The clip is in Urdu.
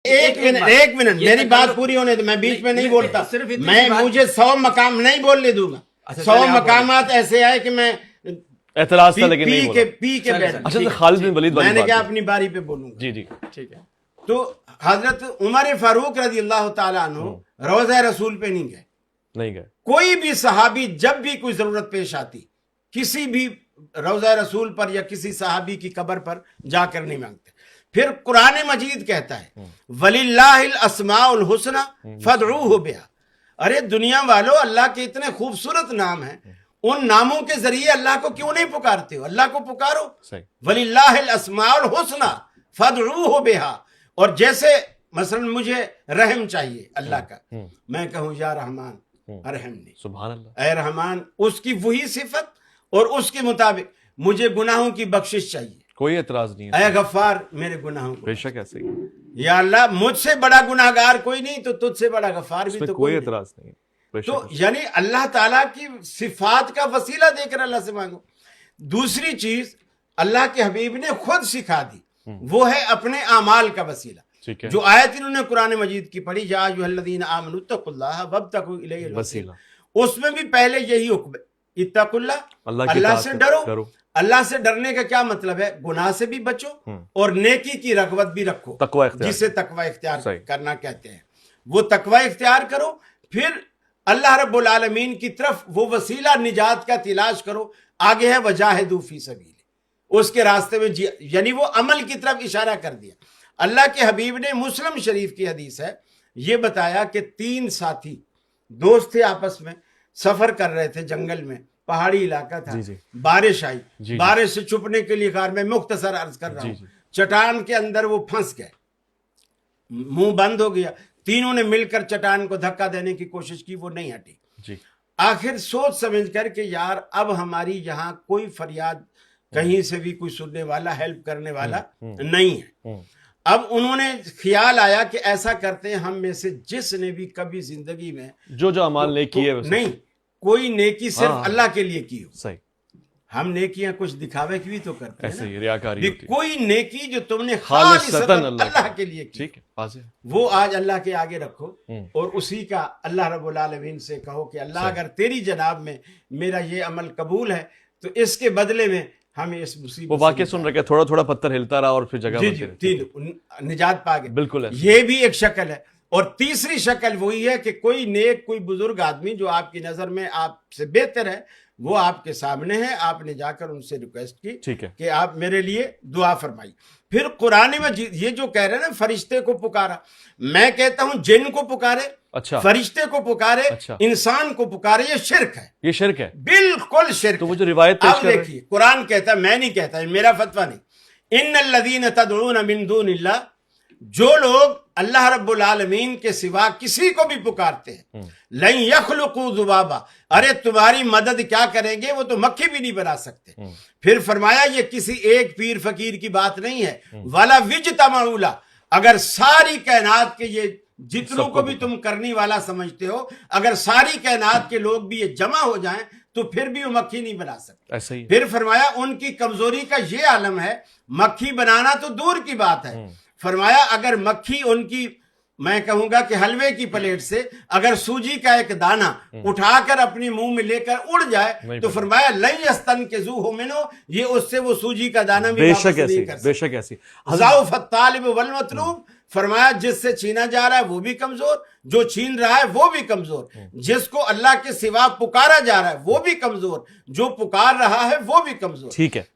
ایک منٹ میری بات پوری ہونے دو، میں بیچ میں نہیں بولتا. میں مجھے 100 مقام نہیں بولنے دوں گا. 100 مقامات ایسے آئے کہ میں اعتراض تھا لیکن نہیں بولا. پی کے بیٹھ. اچھا خالد بن ولید میں نے کیا اپنی باری پہ بولوں گا. جی جی ٹھیک ہے. تو حضرت عمر فاروق رضی اللہ تعالیٰ عنہ روضہ رسول پہ نہیں گئے. کوئی بھی صحابی جب بھی کوئی ضرورت پیش آتی کسی بھی روضہ رسول پر یا کسی صحابی کی قبر پر جا کر نہیں مانگتے. پھر قرآن مجید کہتا ہے وَلِلَّهِ الْأَسْمَاءُ الْحُسْنَى فَادْعُوهُ بِهَا. ارے دنیا والو، اللہ کے اتنے خوبصورت نام ہیں، ان ناموں کے ذریعے اللہ کو کیوں نہیں پکارتے ہو؟ اللہ کو پکارو. وَلِلَّهِ الْأَسْمَاءُ الْحُسْنَى فَادْعُوهُ بِهَا. اور جیسے مثلا مجھے رحم چاہیے اللہ کا، میں کہوں یا رحمان ارحمنی، سبحان اللہ، اے رحمان، اس کی وہی صفت اور اس کے مطابق. مجھے گناہوں کی بخشش چاہیے، کوئی اعتراض نہیں اے غفار میرے گناہوں کو. بے شک ایسے ہی، یا اللہ مجھ سے بڑا گناہگار کوئی نہیں تو تجھ سے بڑا غفار بھی تو کوئی اعتراض نہیں. تو یعنی اللہ تعالیٰ کی صفات کا وسیلہ دے کر اللہ سے مانگو. دوسری چیز اللہ کے حبیب نے خود سکھا دی، وہ ہے اپنے اعمال کا وسیلہ. جو آیت انہوں نے قرآن مجید کی پڑھی یا ایھا الذین آمنوا اتقوا اللہ وابتغوا الیہ الوسیلہ، اس میں بھی پہلے یہی حکم ہے اتقوا اللہ، اللہ سے ڈرو. اللہ سے ڈرنے کا کیا مطلب ہے؟ گناہ سے بھی بچو اور نیکی کی رغبت بھی رکھو، جسے تقوی اختیار کرنا کہتے ہیں. وہ تقوی اختیار کرو، پھر اللہ رب العالمین کی طرف وہ وسیلہ نجات کا تلاش کرو. آگے ہے وجاہدوا فی سبیلہ، اس کے راستے میں یعنی وہ عمل کی طرف اشارہ کر دیا. اللہ کے حبیب نے مسلم شریف کی حدیث ہے یہ بتایا کہ 3 ساتھی دوست تھے، آپس میں سفر کر رہے تھے جنگل میں، پہاڑی علاقہ تھا. بارش آئی، بارش سے چھپنے کے لیے کار میں مختصر عرض کر رہا ہوں، چٹان کے اندر وہ پھنس گئے، منہ بند ہو گیا. تینوں نے مل کر چٹان کو دھکا دینے کی کوشش کی، وہ نہیں ہٹی. آخر سوچ سمجھ کر کہ یار اب ہماری یہاں کوئی فریاد کہیں سے بھی کوئی سننے والا، ہیلپ کرنے والا نہیں ہے. اب انہوں نے خیال آیا کہ ایسا کرتے ہیں ہم میں سے جس نے بھی کبھی زندگی میں جو اعمال نیکی ہے نہیں کوئی نیکی صرف اللہ کے لیے کی ہو. صحیح، ہم نیکیاں کچھ دکھاوے کی بھی تو کرتے ہیں، ایسے ہی ریاکاری ہوتی ہے. کوئی نیکی جو تم نے خالصتاً اللہ کے لیے کی، وہ آج اللہ کے آگے رکھو اور اسی کا اللہ رب العالمین سے کہو کہ اللہ اگر تیری جناب میں میرا یہ عمل قبول ہے تو اس کے بدلے میں ہمیں اس مصیبت. وہ واقعہ سن رہے کہ تھوڑا تھوڑا پتھر ہلتا رہا اور پھر جگہ نجات پا گئے. بالکل یہ بھی ایک شکل ہے. اور تیسری شکل وہی ہے کہ کوئی نیک، کوئی بزرگ آدمی جو آپ کی نظر میں آپ سے بہتر ہے، وہ آپ کے سامنے ہے، آپ نے جا کر ان سے ریکویسٹ کی کہ آپ میرے لیے دعا فرمائی. پھر قرآن مجید یہ جو کہہ رہے ہیں نا فرشتے کو پکارا، میں کہتا ہوں جن کو پکارے، فرشتے کو پکارے، انسان کو پکارے، یہ شرک ہے. یہ شرک ہے، بالکل شرک. تو وہ جو روایت آپ دیکھیے قرآن کہتا ہے، میں نہیں کہتا، میرا فتویٰ نہیں. ان الذین تدعون من دون اللہ، جو لوگ اللہ رب العالمین کے سوا کسی کو بھی پکارتے ہیں، لن یخلقوا ذبابا، ارے تمہاری مدد کیا کریں گے، وہ تو مکھی بھی نہیں بنا سکتے. پھر فرمایا یہ کسی ایک پیر فقیر کی بات نہیں ہے. ولا وجتمعوا لہ، اگر ساری کائنات کے یہ جتنوں کو بھی تم کرنے والا سمجھتے ہو، اگر ساری کائنات کے لوگ بھی یہ جمع ہو جائیں تو پھر بھی وہ مکھی نہیں بنا سکتے. پھر فرمایا ان کی کمزوری کا یہ عالم ہے، مکھی بنانا تو دور کی بات ہے. فرمایا اگر مکھی ان کی، میں کہوں گا کہ حلوے کی پلیٹ سے اگر سوجی کا ایک دانہ اٹھا کر اپنی منہ میں لے کر اڑ جائے تو فرمایا لن یستنقذوہ منہ، یہ اس سے وہ سوجی کا دانہ بھی واپس نہیں کر سکتے. بے شک ایسی. ضعف الطالب والمطلوب، فرمایا جس سے چھینا جا رہا ہے وہ بھی کمزور، جو چھین رہا ہے وہ بھی کمزور، جس کو اللہ کے سوا پکارا جا رہا ہے وہ بھی کمزور، جو پکار رہا ہے وہ بھی کمزور. ٹھیک ہے.